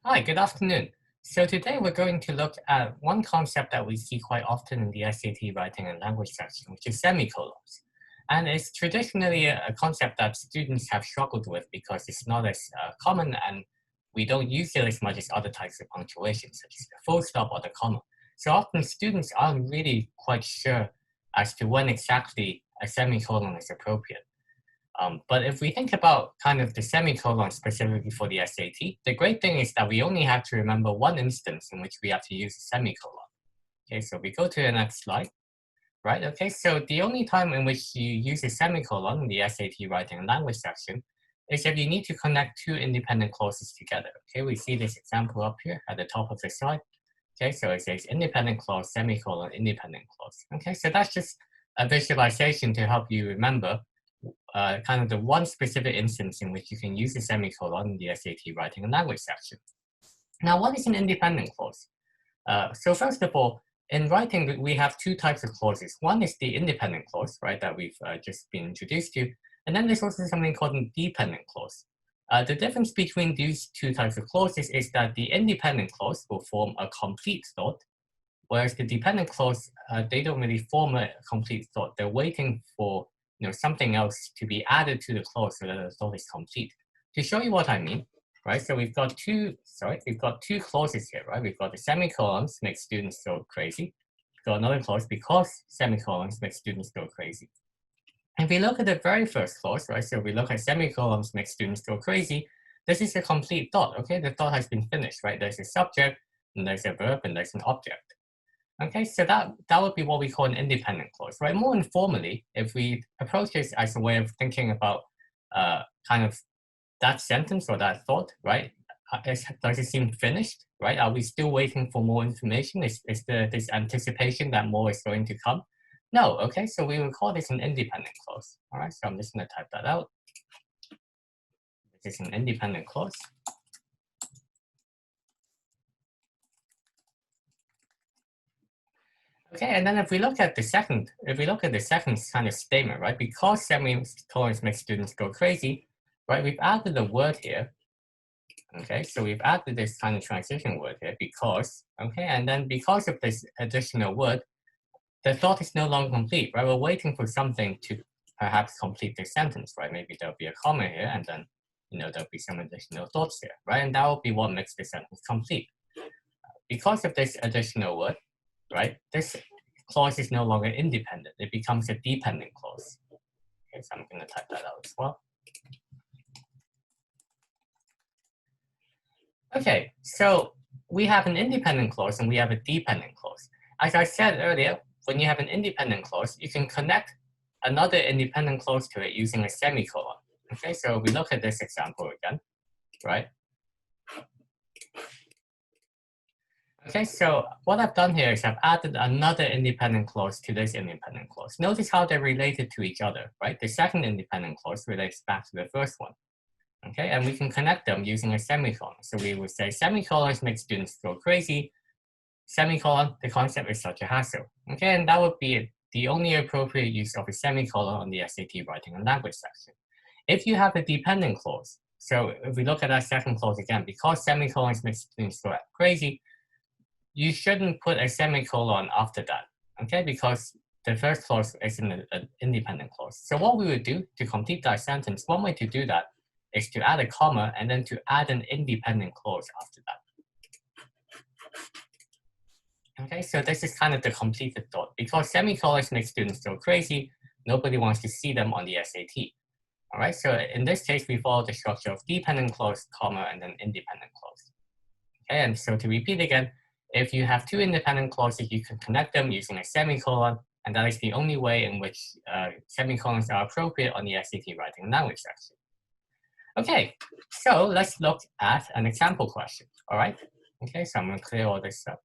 Hi, good afternoon. So today we're going to look at one concept that we see quite often in the SAT writing and language section, which is semicolons. And it's traditionally a concept that students have struggled with because it's not as common and we don't use it as much as other types of punctuation, such as the full stop or the comma. So often students aren't really quite sure as to when exactly a semicolon is appropriate. But if we think about kind of the semicolon specifically for the SAT, the great thing is that we only have to remember one instance in which we have to use a semicolon. Okay, so we go to the next slide, right? Okay, so the only time in which you use a semicolon in the SAT writing and language section is if you need to connect two independent clauses together. Okay, we see this example up here at the top of the slide. Okay, so it says independent clause, semicolon, independent clause. Okay, so that's just a visualization to help you remember kind of the one specific instance in which you can use a semicolon in the SAT writing and language section. Now, what is an independent clause? So first of all, in writing, we have two types of clauses. One is the independent clause, right, that we've just been introduced to. And then there's also something called a dependent clause. The difference between these two types of clauses is that the independent clause will form a complete thought, whereas the dependent clause, they don't really form a complete thought. They're waiting for something else to be added to the clause so that the thought is complete. To show you what I mean, right? So we've got two clauses here, right? We've got the semicolons make students go crazy. We've got another clause because semicolons make students go crazy. If we look at the very first clause, right? So we look at semicolons make students go crazy. This is a complete thought, okay? The thought has been finished, right? There's a subject, and there's a verb, and there's an object. Okay, so that would be what we call an independent clause, right? More informally, if we approach this as a way of thinking about kind of that sentence or that thought, right? Does it seem finished, right? Are we still waiting for more information? Is there this anticipation that more is going to come? No, okay, so we will call this an independent clause, all right? So I'm just gonna type that out. This is an independent clause. Okay, and then if we look at the second kind of statement, right? Because semicolons make students go crazy, right? We've added a word here. Okay, so we've added this kind of transition word here, because, okay, and then because of this additional word, the thought is no longer complete, right? We're waiting for something to perhaps complete the sentence, right? Maybe there'll be a comma here, and then, there'll be some additional thoughts here, right? And that will be what makes the sentence complete. Because of this additional word, right, this clause is no longer independent. It becomes a dependent clause. Okay, so I'm going to type that out as well. Okay, so we have an independent clause and we have a dependent clause. As I said earlier, when you have an independent clause, you can connect another independent clause to it using a semicolon. Okay, so we look at this example again, right? Okay, so what I've done here is I've added another independent clause to this independent clause. Notice how they're related to each other, right? The second independent clause relates back to the first one. Okay, and we can connect them using a semicolon. So we would say semicolons make students go crazy. Semicolon, the concept is such a hassle. Okay, and that would be the only appropriate use of a semicolon on the SAT writing and language section. If you have a dependent clause, so if we look at that second clause again, because semicolons make students go crazy, you shouldn't put a semicolon after that, okay? Because the first clause is an independent clause. So what we would do to complete that sentence, one way to do that is to add a comma and then to add an independent clause after that. Okay, so this is kind of the completed thought. Because semicolons make students go crazy, nobody wants to see them on the SAT. All right, so in this case, we follow the structure of dependent clause, comma, and then independent clause. Okay, and so to repeat again, if you have two independent clauses, you can connect them using a semicolon, and that is the only way in which semicolons are appropriate on the SAT writing and language section. Okay, so let's look at an example question, all right? Okay, so I'm gonna clear all this up.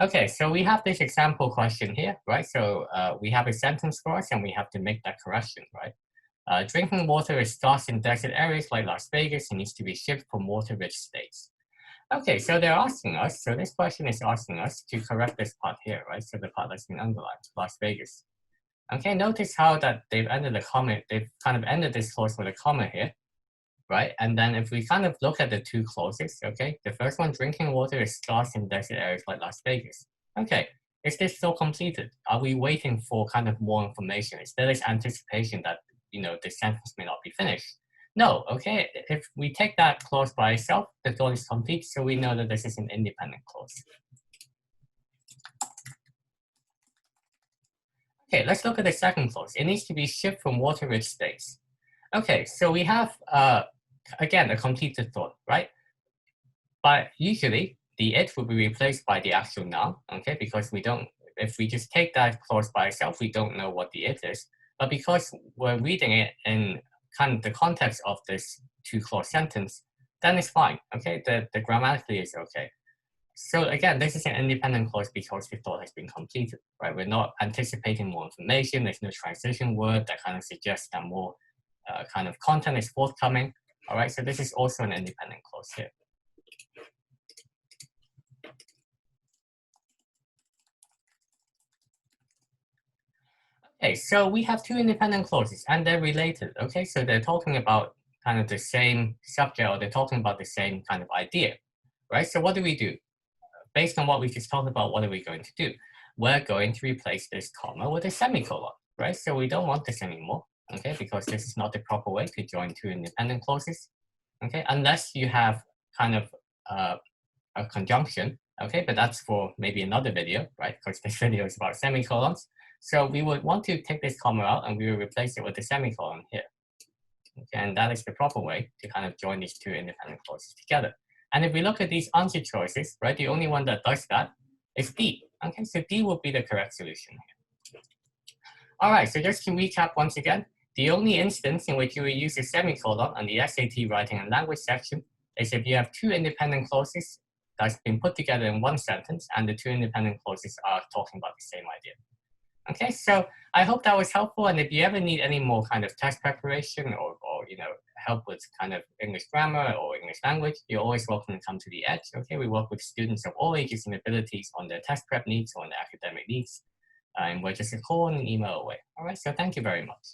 Okay, so we have this example question here, right? So we have a sentence for us and we have to make that correction, right? Drinking water is scarce in desert areas like Las Vegas and needs to be shipped from water-rich states. Okay, so they're asking us, so this question is asking us to correct this part here, right? So the part that's been underlined, Las Vegas. Okay, notice how that they've ended the comment, they've kind of ended this clause with a comma here. right? And then if we kind of look at the two clauses, okay, the first one, drinking water is scarce in desert areas like Las Vegas. Okay, is this still completed? Are we waiting for kind of more information? Is there this anticipation that, the sentence may not be finished? No, okay, if we take that clause by itself, the thought is complete, so we know that this is an independent clause. Okay, let's look at the second clause. It needs to be shipped from water-rich states. Okay, so we have, again, a completed thought, right? But usually, the it will be replaced by the actual noun, okay? Because if we just take that clause by itself, we don't know what the it is. But because we're reading it in kind of the context of this two-clause sentence, then it's fine, okay? The grammatically is okay. So again, this is an independent clause because the thought has been completed, right? We're not anticipating more information. There's no transition word that kind of suggests that more kind of content is forthcoming. All right, so this is also an independent clause here. Okay, so we have two independent clauses and they're related. Okay, so they're talking about kind of the same subject, or they're talking about the same kind of idea, right? So what do we do? Based on what we just talked about, what are we going to do? We're going to replace this comma with a semicolon, right? So we don't want this anymore, okay? Because this is not the proper way to join two independent clauses, okay? Unless you have kind of a conjunction, okay? But that's for maybe another video, right? Because this video is about semicolons. So we would want to take this comma out and we will replace it with a semicolon here. Okay, and that is the proper way to kind of join these two independent clauses together. And if we look at these answer choices, right, the only one that does that is D. Okay, so D will be the correct solution here. All right, so just to recap once again, the only instance in which you will use a semicolon on the SAT writing and language section is if you have two independent clauses that's been put together in one sentence and the two independent clauses are talking about the same idea. Okay, so I hope that was helpful. And if you ever need any more kind of test preparation or help with kind of English grammar or English language, you're always welcome to come to the Edge. Okay, we work with students of all ages and abilities on their test prep needs or on their academic needs. And we're just a call and an email away. All right, so thank you very much.